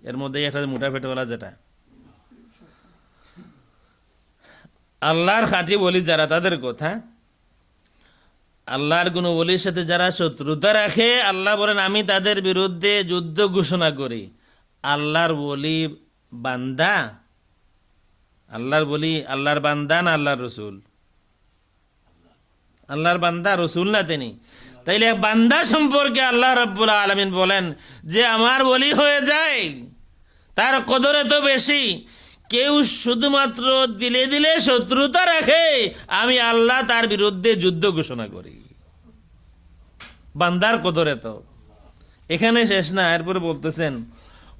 এর মধ্যে একটা মোটা পেটওয়ালা যেটা আল্লাহর খাঁটি বলি যারা, তাদের কথা। আল্লাহর কোন ওলির সাথে যারা শত্রুতা রাখে, আল্লাহ বলেন আমি তাদের বিরুদ্ধে যুদ্ধ ঘোষণা করি। আল্লাহর ওলি বান্দা, আল্লাহর বলি আল্লাহর বান্দা না আল্লাহর রসুল? আল্লাহর বান্দা, রসুল না তিনি। তাইলে বান্দা সম্পর্কে আল্লাহ রাব্বুল আলামিন বলেন যে আমার ওলি হয়ে যায়, তার কদর এত বেশি, কেউ শুধুমাত্র দিলে দিলে শত্রুতা রাখে, আমি আল্লাহ তার বিরুদ্ধে যুদ্ধ ঘোষণা করি। বান্দার কদর এত। এখানে শেষ না, এরপরে বলতেছেন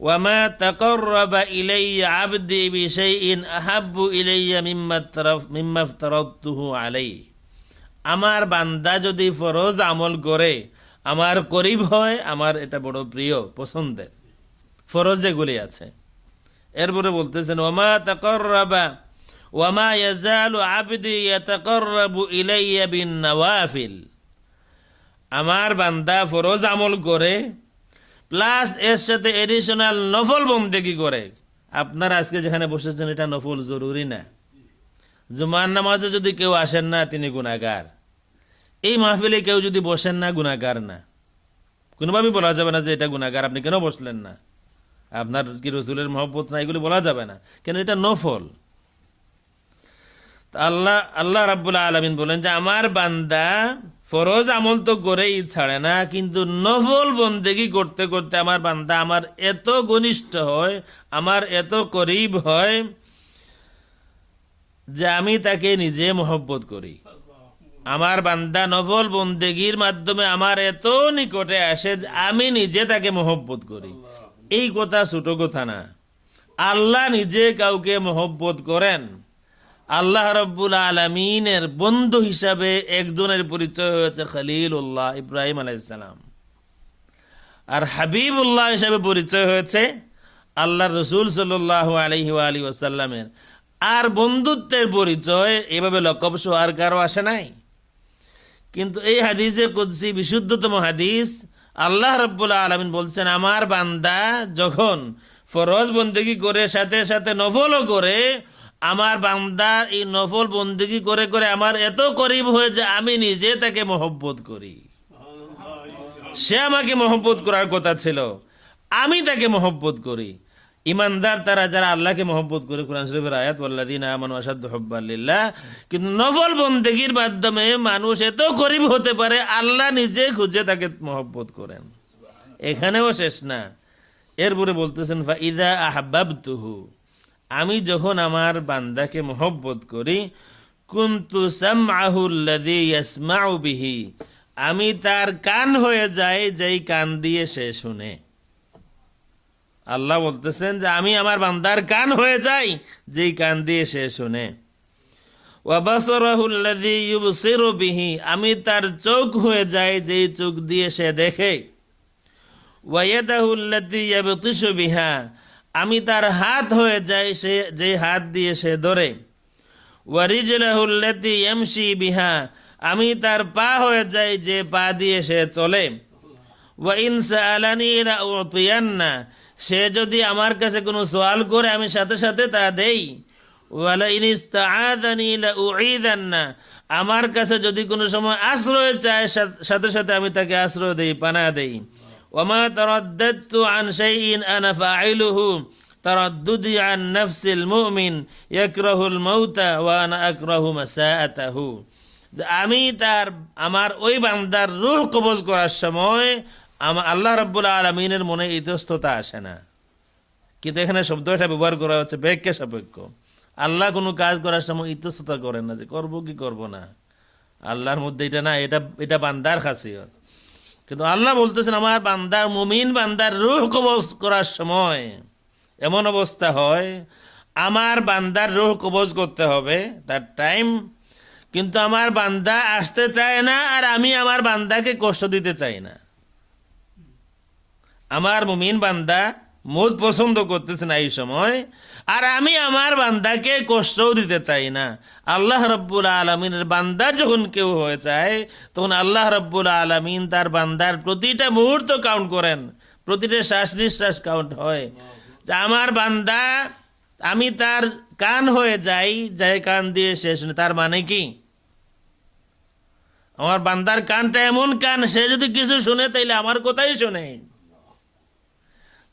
ওয়ামা তাকাররাবা ইলাইয়া আবদি বিশাইইন আহাব্বু ইলাইয়া মিম্মা ইফতারাতুহু আলাইহি। আমার বান্দা যদি ফরজ আমল করে আমার করিব হয়, আমার এটা বড় প্রিয় পছন্দের ফরজ যেগুলি আছে। এরপরে বলতেছেন ওয়ামা তাকাররাবা ওয়ামা ইয়াজালু আবদি ইয়াতাকাররাবু ইলাইয়া বিন নওয়াফিল। আমার বান্দা ফরজ আমল করে প্লাস এর সাথে এডিশনাল নফল বন্দেগী করে। আপনারা আজকে যেখানে বসেছেন এটা নফল জরুরি না। জুমার নামাজে যদি কেউ আসেন না তিনি গুনাহগার। এই মাহফিলে কেউ যদি বসেন না গুনাহগার না। কোনোভাবেই বলা যাবে না যে এটা গুনাহগার, আপনি কেন বসলেন না, আপনার কি রসুলের মহব্বত না, এগুলি বলা যাবে না, কেন এটা নফল। আল্লাহ রাব্বুল আলামিন বলেন যে আমার বান্দা ফরজ আমল তো করেই ছাড়ে না, কিন্তু নফল বন্দেগী করতে করতে আমার বান্দা আমার এত ঘনিষ্ঠ হয়, আমার এত করিব হয় যে আমি তাকে নিজে মহব্বত করি। আমার বান্দা নফল বন্দেগীর মাধ্যমে আমার এত নিকটে আসে যে আমি নিজে তাকে মহব্বত করি। এই কথা ছোট কথা না। আল্লাহ নিজে কাউকে মহব্বত করেন। আল্লাহ রাব্বুল আলামিনের বন্ধু হিসাবে একজনের পরিচয় হয়েছে খলিলুল্লাহ ইব্রাহিম আলাইহিস সালাম, আর হাবিবুল্লাহ হিসাবে পরিচয় হয়েছে আল্লাহর রাসূল সাল্লাল্লাহু আলাইহি ওয়া আলিহি ওয়াসাল্লামের। আর বন্ধুত্বের পরিচয় এভাবে লকব সহ আর কারো আসে নাই। কিন্তু এই হাদিসে কুদসি বিশুদ্ধতম হাদিস, আল্লাহ রাব্বুল আলামিন বলছেন আমার বান্দা যখন ফরজ বন্দেগী করে সাথে সাথে নফলও করে, আমার বান্দা এই নফল বন্দেগী করে করে আমার এত করিব হয়ে যে আমি নিজে তাকে মহব্বত করি। সে আমাকে মহব্বত করার কথা ছিল, আমি তাকে মহব্বত করি। ইমানদার তারা যারা আল্লাহকে মহব্বত করে, কোরআন শরীফের আয়াত ওয়াল্লাযীনা আমানু আশাদ্দু হুব্বান লিল্লাহ। কিন্তু নফল বন্দেগীর মাধ্যমে মানুষ এত করিব হতে পারে আল্লাহ নিজে খুঁজে তাকে মহব্বত করেন। এখানেও শেষ না, এরপরে বলতেছেন ফাইদা আহবাবতুহু, আমি যখন আমার বান্দাকে মহব্বত করি, কুনতু সামআহু আল্লাযী ইয়াসমাউ বিহি, আমি তার কান হয়ে যাই যেই কান দিয়ে সে শুনে। আল্লাহ বলতেছেন যে আমি আমার বান্দার কান হয়ে যাই যেই কান দিয়ে সে শুনে। ওয়া বাসারাহু আল্লাযী ইউবসিরু বিহি, আমি তার চোখ হয়ে যাই যেই চোখ দিয়ে সে দেখে। ওয়া ইয়াদাহু আল্লাতী ইয়াবতিশু বিহা, আমি তার হাত হয়ে যাই সে যে হাত দিয়ে সে ধরে। ওয়া রিজলাহু আল্লাতী ইয়ামশি বিহা, আমি তার পা হয়ে যাই যে পা দিয়ে সে চলে। ওয়া ইন সাআলানী লাউতিয়ান্না, সে যদি আমার কাছে কোনো সওয়াল করে আমি সাথে সাথে তা দেই। ওয়ালা ইন ইসতাআযানী লাউঈযান্না, আমার কাছে যদি কোনো সময় আশ্রয় চায় সাথে সাথে আমি তাকে আশ্রয় দেই, পানা দেই। ওয়ামা তারাদ্দাদতু আন শাইইন আনা ফাইলুহু তারাদ্দুদি আন নাফসিল মুমিন ইয়াকরাহুল মাউতা ওয়া আনা আকরাহু মাসাআতাহু, যে আমি আমার ওই বান্দার রূহ কবজ করার সময় আল্লাহ রাব্বুল আলামিনের মনে ইতস্ততা আসে না। কিন্তু এখানে শব্দটা ব্যবহার করা হচ্ছে ব্যাখ্যা সাপেক্ষ। আল্লাহ কোনো কাজ করার সময় ইতস্ততা করেন না যে করব কি করব না, আল্লাহর মধ্যে এটা না, এটা বান্দার খাসিয়ত। কিন্তু আল্লাহ বলতেছেন আমার বান্দার, মুমিন বান্দার রূহ কবজ করার সময় এমন অবস্থা হয় আমার বান্দার রূহ কবজ করতে হবে তার টাইম, কিন্তু আমার বান্দা আসতে চায় না, আর আমি আমার বান্দাকে কষ্ট দিতে চাই না। আমার মুমিন বান্দা মৌত পছন্দ করতেছে না এই সময়, আর আমি আমার বান্দাকে কষ্টও দিতে চাই না। আল্লাহ রাব্বুল আলামিনের বান্দা যখন কেউ হয়ে যায়, তখন আল্লাহ রাব্বুল আলামিন তার বান্দার প্রতিটা মুহূর্ত কাউন্ট করেন, প্রতিটা শ্বাস নিঃশ্বাস কাউন্ট হয়। যে আমার বান্দা, আমি তার কান হয়ে যাই, যে কান দিয়ে সে শুনে। তার মানে কি? আমার বান্দার কানটা এমন কান, সে যদি কিছু শুনে তাইলে আমার কথাই শুনে,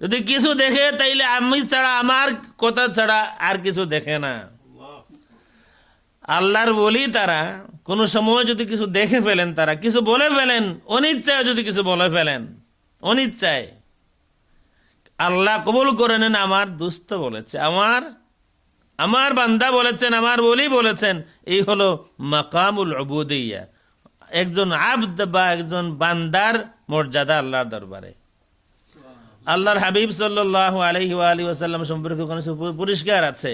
যদি কিছু দেখে তাইলে আমি ছাড়া, আমার কথা ছাড়া আর কিছু দেখে না। আল্লাহর বলি তারা কোন সময় যদি কিছু দেখে ফেলেন, তারা কিছু বলে ফেলেন, অনিচ্ছায় যদি কিছু বলে ফেলেন, অনিচ্ছায়, আল্লাহ কবুল করে নেন, আমার দুস্থ বলেছে, আমার বান্দা বলেছেন, আমার বলি বলেছেন। এই হলো মাকামুল উবুদিয়্যা, একজন আবদ বা একজন বান্দার মর্যাদা আল্লাহর দরবারে। আল্লাহর হাবিব সাল্লাল্লাহু আলাইহি ওয়া আলিহি ওয়াসাল্লাম সম্পর্কে কোন পরিষ্কার আছে,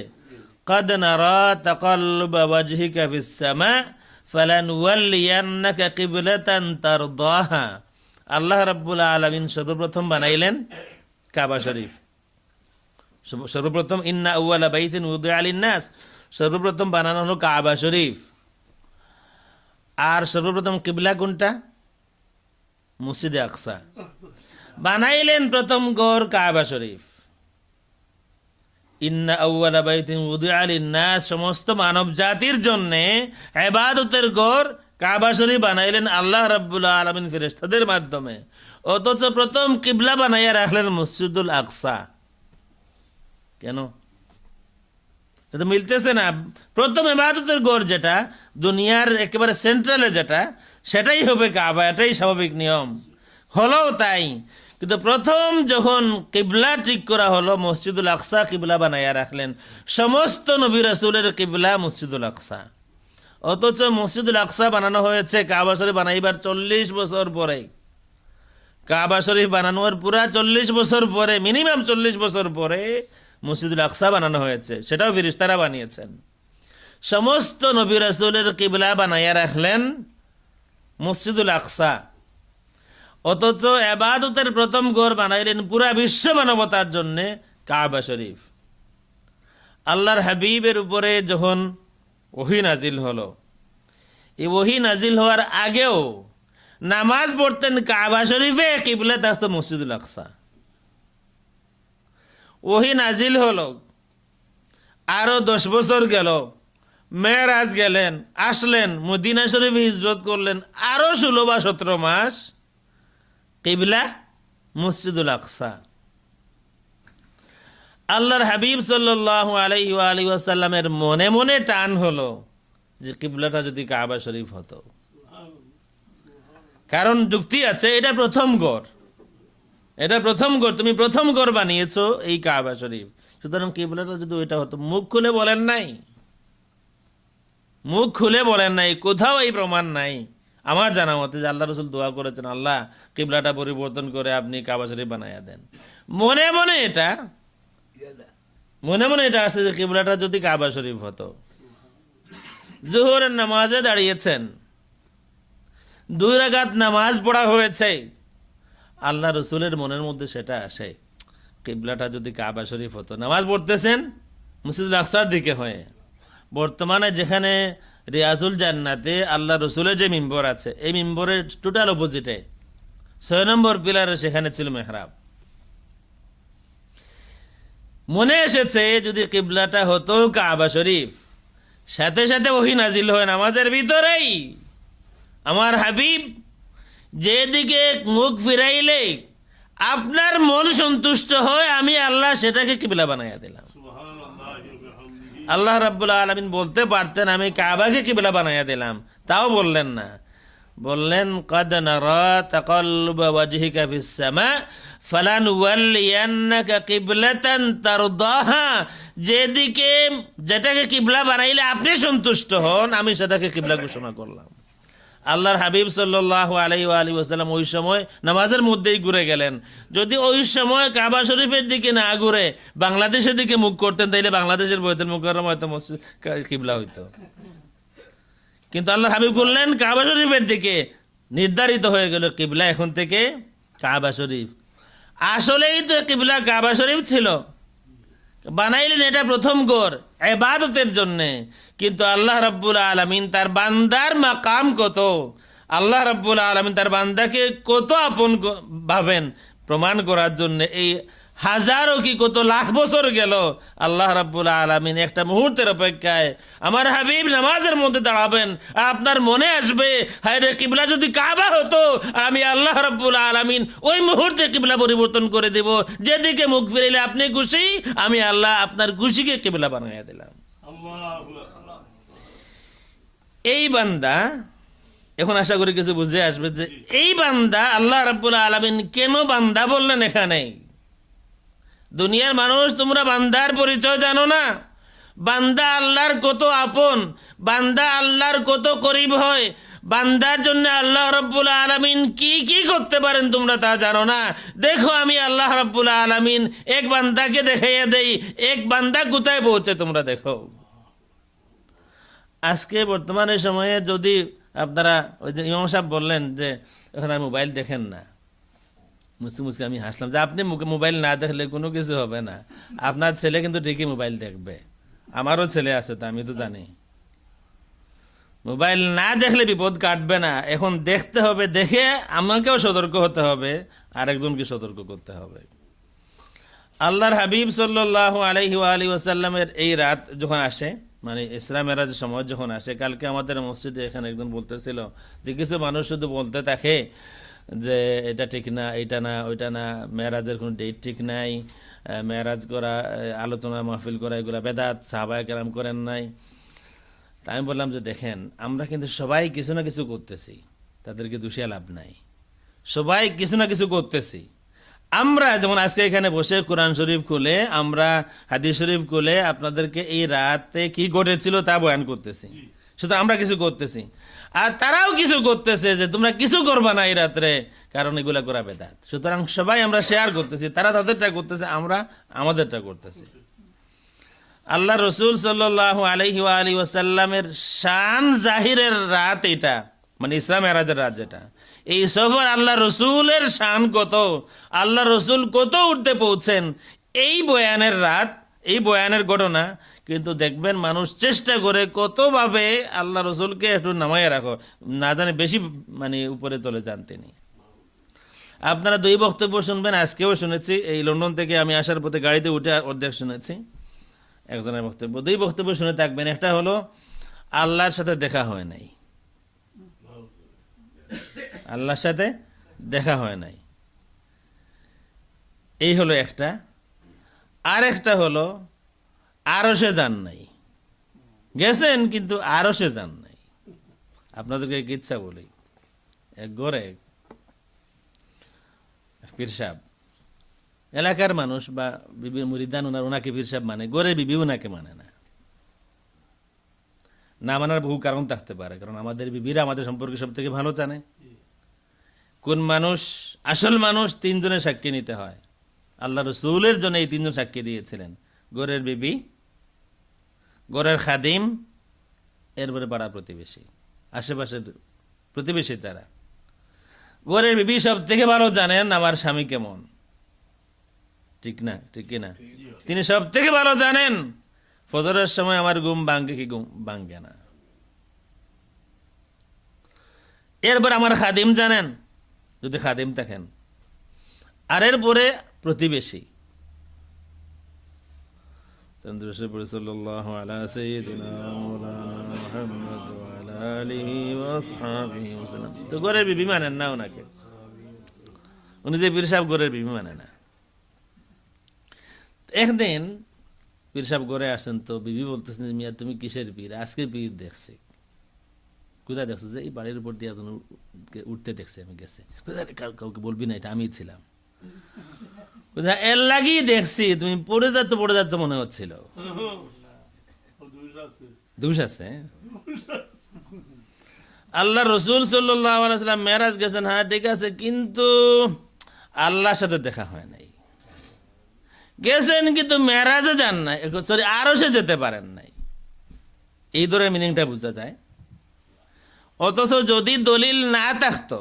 قد نرى تقلب وجهك في السماء فلنولينك قبلة ترضاها। আল্লাহ রাব্বুল আলামিন সর্বপ্রথম বানাইলেন কাবা শরীফ। সর্বপ্রথম ইন্না আউয়ালা বাইতিন উযিআ লিন-নাস, সর্বপ্রথম বানানো হলো কাবা শরীফ। আর সর্বপ্রথম কিবলা কোনটা? মসজিদে আকসা। বানাইলেন প্রথম ঘর কাবা শরীফ। ইন্না আউয়ালা বাইতিন উযিআ লিন-নাস, সমস্ত মানব জাতির জন্য ইবাদতের ঘর কাবা শরীফ বানাইলেন আল্লাহ রাব্বুল আলামিন ফেরেশতাদের মাধ্যমে। অথচ প্রথম কিবলা বানাইয়া রাখলেন মসজিদুল আকসা। কেন? এটা মিলতেছে না। প্রথম ইবাদতের ঘর যেটা দুনিয়ার একেবারে সেন্ট্রালে, যেটা সেটাই হবে কাবা, এটাই স্বাভাবিক নিয়ম, হলো তাই। কিন্তু প্রথম যখন কিবলা ঠিক করা হলো, মসজিদুল আকসা কিবলা বানাইয়া রাখলেন। সমস্ত নবী রাসূলের কিবলা মসজিদুল আকসা। অথচ মসজিদুল আকসা বানানো হয়েছে কাবা শরীফ বানাইবার 40 বছর পরে। কাবা শরীফ বানানোর পুরা 40 বছর পরে, মিনিমাম 40 বছর পরে মসজিদুল আকসা বানানো হয়েছে। সেটাও ফেরেশতারা বানিয়েছেন। সমস্ত নবী রাসূলের কিবলা বানাইয়া রাখলেন মসজিদুল আকসা। অথচ ইবাদতের প্রথম ঘর বানাইলেন পুরা বিশ্ব মানবতার জন্য কাবা শরীফ। আল্লাহর হাবিবের উপরে যখন ওহী নাজিল হলো, এই ওহী নাজিল হওয়ার আগেও নামাজ পড়তেন কাবা শরীফে, কিবলা থাকতো মসজিদুল আকসা। ওহী নাজিল হলো, আরো 10 বছর গেল, মেরাজ গেলেন, আসলেন, মদিনা শরীফে হিজরত করলেন, আরো 16 বা 17 মাস কিবলা মসজিদুল আকসা। আল্লাহর হাবিব সাল্লাল্লাহু আলাইহি ওয়া আলিহি ওয়াসাল্লামের মনে মনে টান হলো যে কিবলাটা যদি কাবা শরীফ হতো। কারণ যুক্তি আছে, এটা প্রথম ঘর, এটা প্রথম ঘর, তুমি প্রথম ঘর বানিয়েছো এই কাবা শরীফ, সুতরাং কিবলাটা যদি ওইটা হতো। মুখ খুলে বলেন নাই, মুখ খুলে বলেন নাই, কোথাও এই প্রমাণ নাই আমার জানা মতে যে আল্লাহ রাসূল দোয়া করেছেন, আল্লাহ কিবলাটা পরিবর্তন করে আপনি কাবা শরীফ বানাইয়া দেন। মনে মনে এটা আসছে যে কিবলাটা যদি কাবা শরীফ হতো। জোহরের নামাজে দাঁড়িয়েছেন, 2 রাকাত নামাজ পড়া হয়েছে, আল্লাহ রসুলের মনের মধ্যে সেটা আসে, কিবলাটা যদি কাবা শরীফ হতো। নামাজ পড়তেছেন মসজিদুল আকসার দিকে হয়ে। বর্তমানে যেখানে রিয়াজুল জান্নাতে আল্লাহ রসুলের যে মিম্বর আছে, এই মিম্বরের টোটাল অপোজিটে 6 নম্বর পিলারে সেখানে ছিল মেহরাব। মনে এসেছে যদি কিবলাটা হতো কাবা শরীফ, সাথে সাথে ওহী নাজিল হয় নামাজের ভিতরেই। আমার হাবিব যেদিকে মুখ ফিরাইলে আপনার মন সন্তুষ্ট হয়, আমি আল্লাহ সেটাকে কিবলা বানাইয়া দিলাম। আল্লাহ রাব্বুল আলামিন বলতে পারতেন আমি কাবাকে কিবলা বানাইয়া দিলাম, তাও বললেন না। বললেন قد نرى تقلب وجهك في السماء فلنولينك قبلة ترضاها। যেদিকে যেটাকে কিবলা বানাইলে আপনি সন্তুষ্ট হন, আমি সেটাকে কিবলা ঘোষণা করলাম। আল্লাহর হাবিব সাল্লাল্লাহু আলাইহি ওয়া আলিহি ওয়াসাল্লাম ওই সময় নামাজের মধ্যেই ঘুরে গেলেন। যদি ওই সময় কাবা শরীফের দিকে না ঘুরে বাংলাদেশের দিকে মুখ করতেন, তাইলে বাংলাদেশের বাইতুল মুকাররম হয়তো মসজিদ কিবলা হইতো। কিন্তু আল্লাহর হাবিব বললেন কাবা শরীফের দিকে, নির্ধারিত হয়ে গেল কিবলা এখন থেকে কাবা শরীফ। আসলেই তো কিবলা কাবা শরীফ ছিল, বানাইলেন এটা প্রথম ঘর ইবাদতের জন্য। কিন্তু আল্লাহ রাব্বুল আলামিন তার বান্দার মাকাম কত, আল্লাহ রাব্বুল আলামিন তার বান্দাকে কত আপন ভাবেন প্রমাণ করার জন্য এই হাজারো কি কত লাখ বছর গেল, আল্লাহ রাব্বুল আলামিন একটা মুহূর্তের অপেক্ষায় আমার হাবিব নামাজের মধ্যে দাঁড়াবেন, আর আপনার মনে আসবে হায় রে, কিবলা যদি কাবা হতো, আর আমি আল্লাহ রাব্বুল আলামিন ওই মুহূর্তে কিবলা পরিবর্তন করে দেব, যেদিকে মুখ ফিরাইলে আপনি খুশি, আমি আল্লাহ আপনার খুশিকে কিবলা বানিয়ে দিলাম। এই বান্দা, এখন আশা করি কিছু বুঝে আসবে যে এই বান্দা আল্লাহ রাব্বুল আলামিন কেন বান্দা বললেন। এখানে দুনিয়ার মানুষ তোমরা বান্দার পরিচয় জানো না, বান্দা আল্লাহর কত আপন, বান্দা আল্লাহর কত করিব হয়, বান্দার জন্য আল্লাহ রাব্বুল আলামিন কি কি করতে পারেন তোমরা তা জানো না। দেখো আমি আল্লাহ রাব্বুল আলামিন এক বান্দাকে দেখাইয়া দেই, এক বান্দা কোথায় পৌঁছে তোমরা দেখো। আজকে বর্তমানে সময়ে যদি আপনারা, ওই যে ইমাম সাহেব বললেন যে এখন আর মোবাইল দেখেন না, মুসকে মুসকে আমি হাসলাম যে আপনি মোবাইল না দেখলে কোনো কিছু হবে না, আপনার ছেলে কিন্তু ঠিকই মোবাইল দেখবে, আমারও ছেলে আছে তো আমি তো জানি। মোবাইল না দেখলে বিপদ কাটবে না, এখন দেখতে হবে, দেখে আমাকেও সতর্ক হতে হবে, আরেকজনকে সতর্ক করতে হবে। আল্লাহর হাবিব সাল্লাল্লাহু আলাইহি ওয়া আলিহি ওয়াসাল্লামের এই রাত যখন আসে, মানে ইসরা মেরাজের সময় যখন আসে, কালকে আমাদের মসজিদে এখানে একজন বলতেছিল যে কিছু মানুষ শুধু বলতে থাকে যে এটা ঠিক না, এটা না, ওইটা না, মেরাজের কোনো ডেট ঠিক নাই, মেরাজ করা, আলোচনা মাহফিল করা এগুলা বেদাত, সাহাবায়ে কেরাম করেন নাই। তা আমি বললাম যে দেখেন, আমরা কিন্তু সবাই কিছু না কিছু করতেছি, তাদেরকে দোষিয়া লাভ নাই, সবাই কিছু না কিছু করতেছি। আমরা যেমন আজকে এখানে বসে কোরআন শরীফ খুলে, আমরা হাদিস শরীফ খুলে আপনাদেরকে এই রাতে কি ঘটেছিল তা বয়ান করতেছি, শুধু আমরা কিছু করতেছি, আর তারাও কিছু করতেছে যে তোমরা কিছু করবা না এই রাত্রে, কারণ এগুলা করা বেদাত। সুতরাং সবাই আমরা শেয়ার করতেছি, তারা তাদেরটা করতেছে, আমরা আমাদেরটা করতেছি। আল্লাহ রসুল সাল্লাল্লাহু আলাইহি ওয়া আলিহি ওয়াসাল্লামের শান জাহিরের রাত এটা, মানে ইসরা মেরাজের রাত যেটা, এই সফর আল্লাহ রসুলের শান কত, আল্লাহ রসুল কত উঠতে পৌঁছেন, এই বয়ানের রাত, এই বয়ানের ঘটনা। কিন্তু দেখবেন মানুষ চেষ্টা করে কতভাবে আল্লাহ রসুলকে একটু নামাইয়া রাখো, না জানে বেশি মানে উপরে চলে যান তিনি। আপনারা দুই বক্তব্য শুনবেন, আজকেও শুনেছি, এই লন্ডন থেকে আমি আসার পথে গাড়িতে উঠে অর্ধেক শুনেছি একজনের বক্তব্য। দুই বক্তব্য শুনে থাকবেন। একটা হলো আল্লাহর সাথে দেখা হয় নাই, আল্লাহর সাথে দেখা হয় নাই, এই হলো একটা। আর একটা হলো আরশে যান নাই, গেছেন কিন্তু আরশে যান নাই। আপনাদেরকে এক ইচ্ছা বলি, এক ঘরে পীর সাহেব, এলাকার মানুষ বা বিবি মুরিদান ওনাকে পীর সাহেব মানে, ঘরে বিবি ওনাকে মানে না। না মানার বহু কারণ থাকতে পারে, কারণ আমাদের বিবিরা আমাদের সম্পর্কে সব থেকে ভালো জানে। কোন মানুষ আসল মানুষ, তিনজনের সাক্ষী নিতে হয়। আল্লাহ রসুলের জন্য এই তিনজন সাক্ষী দিয়েছিলেন, ঘরের বিবি, ঘরের খাদিম, এরপরে পাড়া প্রতিবেশী, আশেপাশের প্রতিবেশী যারা। ঘরের বিবি সব থেকে ভালো জানেন আমার স্বামী কেমন, ঠিক না, ঠিক কিনা? তিনি সব থেকে ভালো জানেন ফজরের সময় আমার ঘুম ভাঙ্গে কি ঘুম ভাঙ্গে না। এরপর আমার খাদিম জানেন, যদি খাদিম থাকেন। আর এরপরে প্রতিবেশী। সাল্লাল্লাহু আলা সাইয়্যিদিনা মাওলানা মুহাম্মদ ওয়া আলা আলিহি ওয়া আসহাবিহি ওয়াসাল্লাম। তো ঘরের বিবি মানেন না ওনাকে, উনি যে পীর সাহেব ঘরের বিবি মানে না। একদিন পীর সাহেব ঘরে আসেন, তো বিবি বলতেছেন, মিয়া তুমি কিসের পীর? আজকে পীর দেখছি। কোথায় দেখছো? যে এই বাড়ির উপর দিয়ে উঠতে দেখছি আমি, গেছে। কাউকে বলবি না, এটা আমি ছিলাম। এর লাগিয়ে দেখছি, তুমি পড়ে যাচ্ছ মনে হচ্ছিল। দোষ আছে। আল্লাহ রসুল সাল্লাল্লাহু আলাইহি ওয়াসাল্লাম মেরাজ গেছেন, হ্যাঁ ঠিক আছে, কিন্তু আল্লাহর সাথে দেখা হয় নাই। গেছেন কিন্তু মেরাজে যান নাই, সরি আরশে যেতে পারেন নাই। এই ধরে মিনিংটা বোঝা যায়। অথচ যদি দলিল না থাকতো,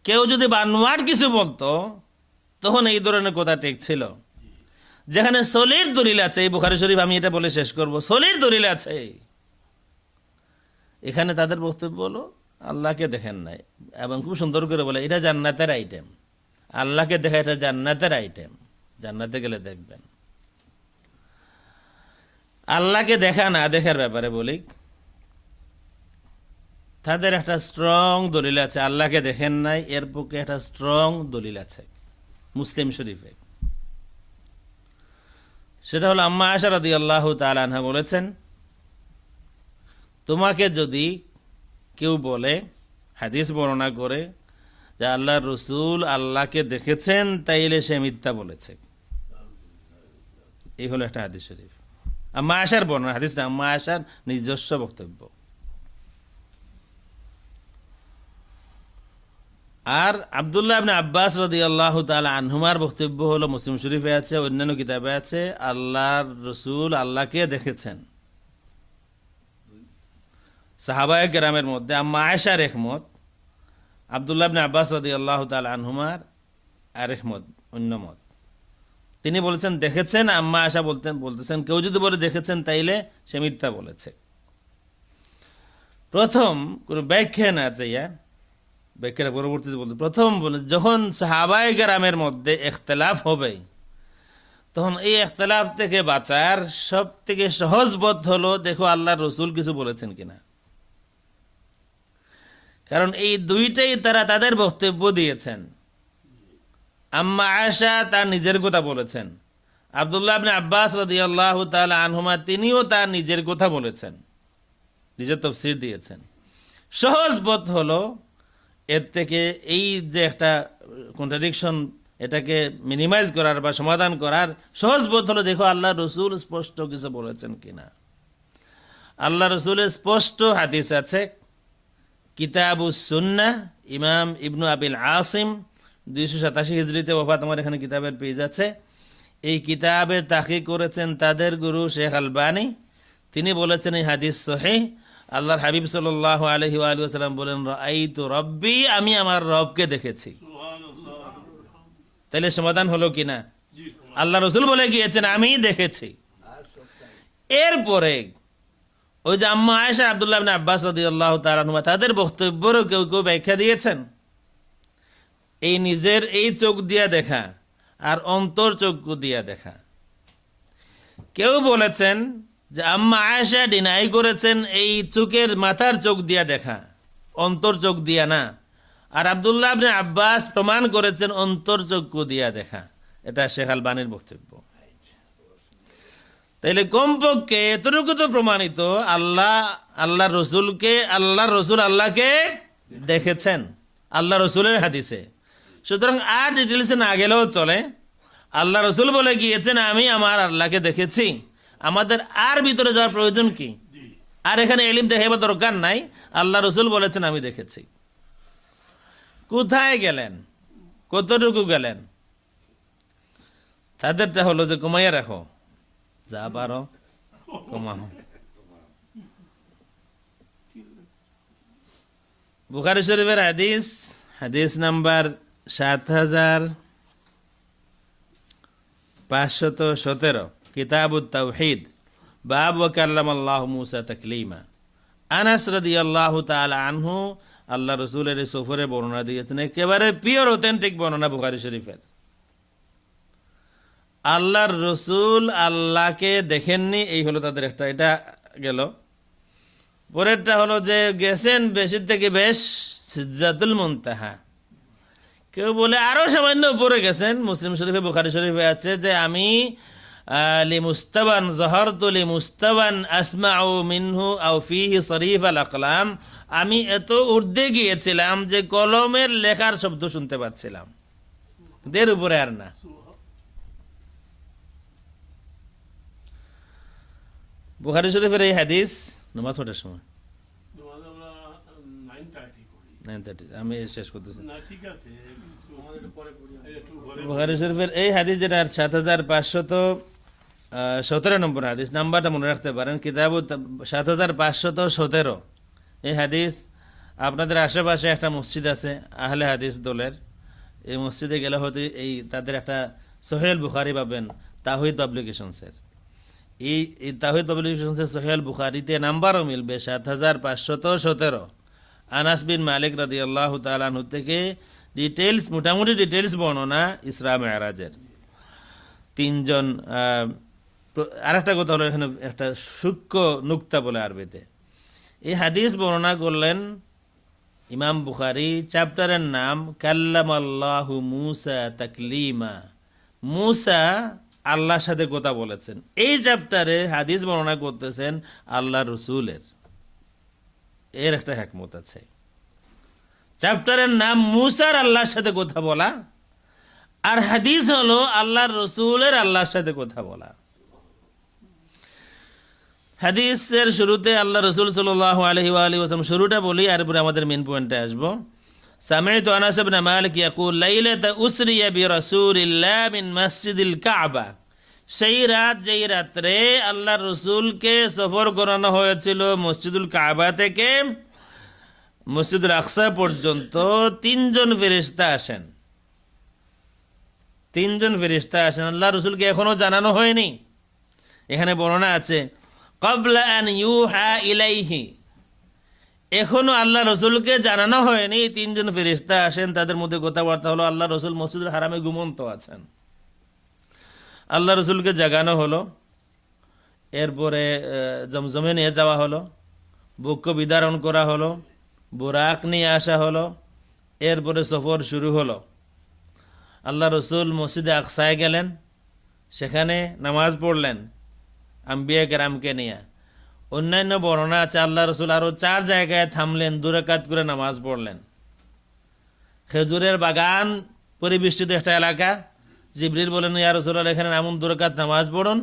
কেউ যদি বানোয়াট কিছু বলতো, তখন এই ধরনের কথা ঠিক ছিল। যেখানে সলির দলিল আছে, এই বুখারী শরীফ, আমি এটা বলে শেষ করব, সলির দলিল আছে, এখানে তাদের বক্তব্য হলো আল্লাহকে দেখেন নাই, এবং খুব সুন্দর করে বলে এটা জান্নাতের আইটেম, আল্লাহকে দেখা এটা জান্নাতের আইটেম, জান্নাতে গেলে দেখবেন। আল্লাহকে দেখা না দেখার ব্যাপারে বলি, তাদের একটা স্ট্রং দলিল আছে, আল্লাহকে দেখেন নাই এর পক্ষে একটা স্ট্রং দলিল আছে মুসলিম শরীফে। সেটা হলো আম্মা আয়েশা রাদিয়াল্লাহু তাআলা আনহা বলেছেন, তোমাকে যদি কেউ বলে, হাদিস বর্ণনা করে যে আল্লাহর রসুল আল্লাহকে দেখেছেন, তাইলে সে মিথ্যা বলেছে। এই হলো একটা হাদিস শরীফ, আম্মা আয়েশার বর্ণনা, হাদিসটা আম্মা আয়েশার নিজস্ব বক্তব্য। আর আব্দুল্লাহ ইবনে আব্বাস রাদিয়াল্লাহু তাআলা আনহুমার বক্তব্য হলো, মুসলিম শরীফে আছে, অন্যান্য কিতাবে আছে, আল্লাহর রসুল আল্লাহকে দেখেছেন। সাহাবায়ে কেরামের মধ্যে আম্মা আয়েশার একমত, আব্দুল্লাহ ইবনে আব্বাস রাদিয়াল্লাহু তাআলা আনহুমার আরেক মত, অন্য মত। তিনি বলেছেন দেখেছেন, আম্মা আয়েশা বলতেছেন কেউ যদি বলে দেখেছেন তাইলে সে মিথ্যা বলেছে। প্রথম কোন ব্যাখ্যা না চাইয়া, ব্যাখ্যার পরবর্তীতে বলতে, প্রথম বলে যখন সাহাবায়ে কেরামের মধ্যে ইখতিলাফ হবে, তখন এই ইখতিলাফ থেকে বাঁচার সব থেকে সহজ পথ হলো দেখো আল্লাহর রসুল কিছু বলেছেন কিনা। কারণ এই দুইটাই তারা তাদের বক্তব্য দিয়েছেন। আম্মা আয়েশা তার নিজের কথা বলেছেন, আব্দুল্লাহ ইবনে আব্বাস রাদিয়াল্লাহু তাআলা আনহুমা তিনিও তার নিজের কথা বলেছেন, নিজের তাফসীর দিয়েছেন। সহজ পথ হলো এর থেকে এই যে একটা কন্ট্রাডিকশন, এটাকে মিনিমাইজ করার বা সমাধান করার সহজ পথ হলো দেখো আল্লাহ রসুল স্পষ্ট কিছু বলেছেন কিনা। আল্লাহ রসুলের স্পষ্ট হাদিস আছে, কিতাবুস সুন্নাহ, ইমাম ইবনু আবিল আসিম 287 হিজরিতে ওফাত, আমার এখানে কিতাবের পেজ আছে। এই কিতাবের তাহকিক করেছেন তাদের গুরু শেখ আলবানী। তিনি বলেছেন এই হাদিস সহিহ। আল্লাহর হাবিব সাল্লাল্লাহু আলাইহি ওয়া আলিহি ওয়াসাল্লাম বলেন, রাআইতু রব্বি, আমি আমার রবকে দেখেছি। তাহলে সমাধান হলো কিনা? আল্লাহ রসুল বলে গিয়েছেন আমি দেখেছি। এরপরে ওই যে আম্মা আয়েশা, আব্দুল্লাহ ইবনে আব্বাস রাদিয়াল্লাহু তাআলা আনহুমা, তাদের বক্তব্যেরও কেউ কেউ ব্যাখ্যা দিয়েছেন। এই নিজের এই চোখ দিয়া দেখা আর অন্তর চক্ষু দিয়া দেখা। কেউ বলেছেন যে আম্মা আয়েশা ডিনাই করেছেন এই চোখের মাথার চোখ দিয়া দেখা, অন্তর চোখ দিয়া না। আর আব্দুল্লাহ ইবনে আব্বাস প্রমাণ করেছেন অন্তর চক্ষু দিয়া দেখা। এটা শেখ আলবানীর বক্তব্য। তাইলে কমপক্ষে এতটুকু তো প্রমাণিত, আল্লাহ রসুল আল্লাহকে দেখেছেন আল্লাহ রসুলের হাদিসে। সুতরাং আর ডিটেলসে না গেলেও চলে, আল্লাহ রসুল বলে গিয়েছেন আমি আমার আল্লাহকে দেখেছি। আমাদের আর ভিতরে যাওয়ার প্রয়োজন কি? আর এখানে এলিম দেখাবার দরকার নাই, আল্লাহ রসুল বলেছেন আমি দেখেছি। কোথায় গেলেন, কতটুকু গেলেন? তাদেরটা হলো যে কমাইয়া রাখো, যা পারো কমাও। বুখারী শরীফের হাদিস নাম্বার 7517, কিতাবুত তাওহীদ, বাব ওয়া কাল্লামাল্লাহু মূসা তাকলীমা। আনাস রাদিয়াল্লাহু তাআলা আনহু আল্লাহ রসুলের সফরে বর্ণনা দিয়েছেন, একেবারে পিওর অথেন্টিক বর্ণনা বুখারী শরীফের। আল্লাহর রসুল আল্লাহকে দেখেননি, এই হলো তাদের একটা, এটা গেল। পরেরটা হলো যে গেছেন বেশি থেকে বেশ সিদরাতুল মুনতাহা। কেউ বলে আরো সামান্য উপরে গেছেন। মুসলিম শরীফে, বুখারী শরীফে আছে যে আমি লিমুস্তাবান যাহারতু লিমুস্তাবান আসমাউ মিনহু আও ফিহি সরিফ আল আকলাম, আমি এত ঊর্ধ্বে গিয়েছিলাম যে কলমের লেখার শব্দ শুনতে পাচ্ছিলাম, এর উপরে আর না। বুখারী শরীফের এই হাদিস, নামাজ পড়ার সময় 9:30 আমি শেষ করতেছি। বুখারী শরীফের এই হাদিস যেটা 7517 নম্বর হাদিস, নাম্বারটা মনে রাখতে পারেন, কিতাব 7517। এই হাদিস আপনাদের আশেপাশে একটা মসজিদ আছে আহলে হাদিস দলের, এই মসজিদে গেলে হয়তো এই তাদের একটা সহিহ বুখারী পাবেন তাওহীদ পাবলিকেশনসের। এই তাওহীদ পাবলিকেশনসের সহিহ বুখারীতে নাম্বারও মিলবে 7517। আনাস বিন মালিক রাদিয়াল্লাহু তাআলা আনহু থেকে ডিটেলস, মোটামুটি ডিটেলস বর্ণনা ইসরা মেরাজের। তিনজন, আর একটা কথা হলো এখানে একটা সূক্ষ্ম নুক্তা বলে আরবিতে, এই হাদিস বর্ণনা করলেন ইমাম বুখারী, চ্যাপ্টারের নাম কাল্লামাল্লাহু মুসা তাকলিমা, মুসা আল্লাহর সাথে কথা বলেছেন। এই চ্যাপ্টারে হাদিস বর্ণনা করতেছেন আল্লাহ রসুলের, এর একটা হিকমত আছে। চ্যাপ্টারের নাম মুসার আল্লাহর সাথে কথা বলা, আর হাদিস হলো আল্লাহর রসুলের আল্লাহর সাথে কথা বলা। হাদিসের শুরুতে আল্লাহ রসুল সাল্লাল্লাহু আলাইহি ওয়া আলিহি ওয়াসাল্লাম শুরুটা বলি, আর পরে আমাদের মেইন পয়েন্টে আসবো। সামি'তু আনাস ইবনে মালিক ইয়াকুল লাইলাতা উসরিয়া বিরাসূলিল্লাহ মিন মসজিদিল কাবা, সেই রাত যেই রাত্রে আল্লাহর রসুলকে সফর করানো হয়েছিল মসজিদুল কাবা থেকে মসজিদুল আকসা পর্যন্ত, তিনজন ফেরেশতা আসেন। তিনজন ফেরেশতা আসেন, আল্লাহ রসুলকে এখনো জানানো হয়নি। এখানে বর্ণনা আছে ক্বাবলা আন ইউহা ইলাইহি, এখনো আল্লাহ রসুলকে জানানো হয়নি। তিনজন ফেরেশতা আসেন, তাদের মধ্যে কথাবার্তা হলো। আল্লাহ রসুল মসজিদুল হারামে ঘুমন্ত আছেন, আল্লাহ রসুলকে জাগানো হলো। এরপরে জমজমে নিয়ে যাওয়া হলো, বক্ষ বিদারণ করা হলো, বুরাক নিয়ে আসা হলো। এরপরে সফর শুরু হলো। আল্লাহ রসুল মসজিদে আকসায় গেলেন, সেখানে নামাজ পড়লেন আম্বিয়া কেরামকে নিয়ে। অন্যান্য বর্ণনা আছে আল্লাহ রসুল আরো 4 জায়গায় থামলেন, 2 রাকাত করে নামাজ পড়লেন। খেজুরের বাগান পরিবেষ্টিত একটা এলাকা, জিবরিল বলেন ইয়া রাসূলুল্লাহ এখানে নামুন, 2 রাকাত নামাজ পড়ুন।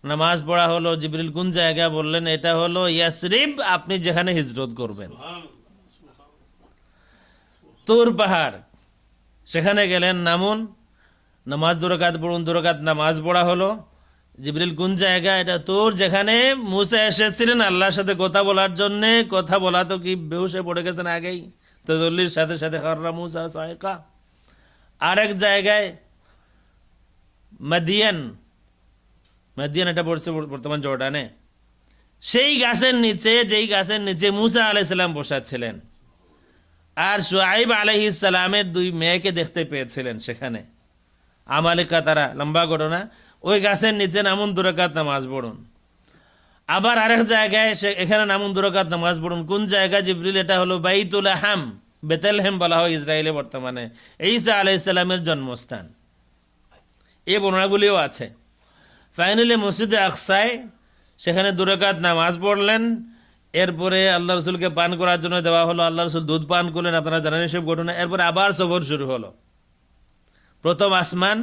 নামাজ পড়া হলো। জিবরিল কোন জায়গা বললেন, এটা হলো ইয়াসরিব, আপনি যেখানে হিজরত করবেন, তুর পাহাড়, সেখানে গেলেন, নামুন, নামাজ 2 রাকাত পড়ুন। 2 রাকাত নামাজ পড়া হলো। জিবরিল কোন জায়গা, এটা তোর, যেখানে মুসা এসেছিলেন আল্লাহর সাথে কথা বলার জন্য। কথা বলা তো কি বেহুশে পড়ে গেছেন আগেই, তাজাল্লির সাথে সাথে খাররা মুসা সাইকা। আরেক জায়গায় মাদিয়ান, মাদিয়ান এটা পড়ছে বর্তমান জর্ডানে, সেই গাছের নিচে, যেই গাছের নিচে মুসা আলাইহিস সালাম বসাচ্ছিলেন আর শুআইব আলাইহিস সালামের 2 মেয়েকে দেখতে পেয়েছিলেন সেখানে, আমালিকা তারা, লম্বা ঘটনা। ওই গাছের নিচে নামুন, 2 রাকাত নামাজ পড়ুন। আবার আরেক জায়গায় এখানে নামুন, 2 রাকাত নামাজ পড়ুন। কোন জায়গা জিবরিল, এটা হলো বাইতুল আহাম, বেতেলহেম বলা হয় ইসরায়েলে বর্তমানে, ঈসা আলাইহিস সালামের জন্মস্থান। এই বর্ণনাগুলিও আছে। ফাইনালি মসজিদে আকসায় সেখানে 2 রাকাত নামাজ পড়লেন। এরপরে আল্লাহ রসুলকে পান করার জন্য দেওয়া হলো, আল্লাহ রসুল দুধ পান করলেন, আপনারা জানেন এসব ঘটনা। এরপরে আবার সফর শুরু হলো। প্রথম আসমান,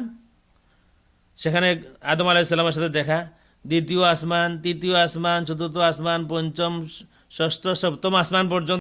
সেখানে আদম আলাইহিস সালামের সাথে দেখা। দ্বিতীয় আসমান, তৃতীয় আসমান, চতুর্থ আসমান, পঞ্চম, ষষ্ঠ, সপ্তম আসমান পর্যন্ত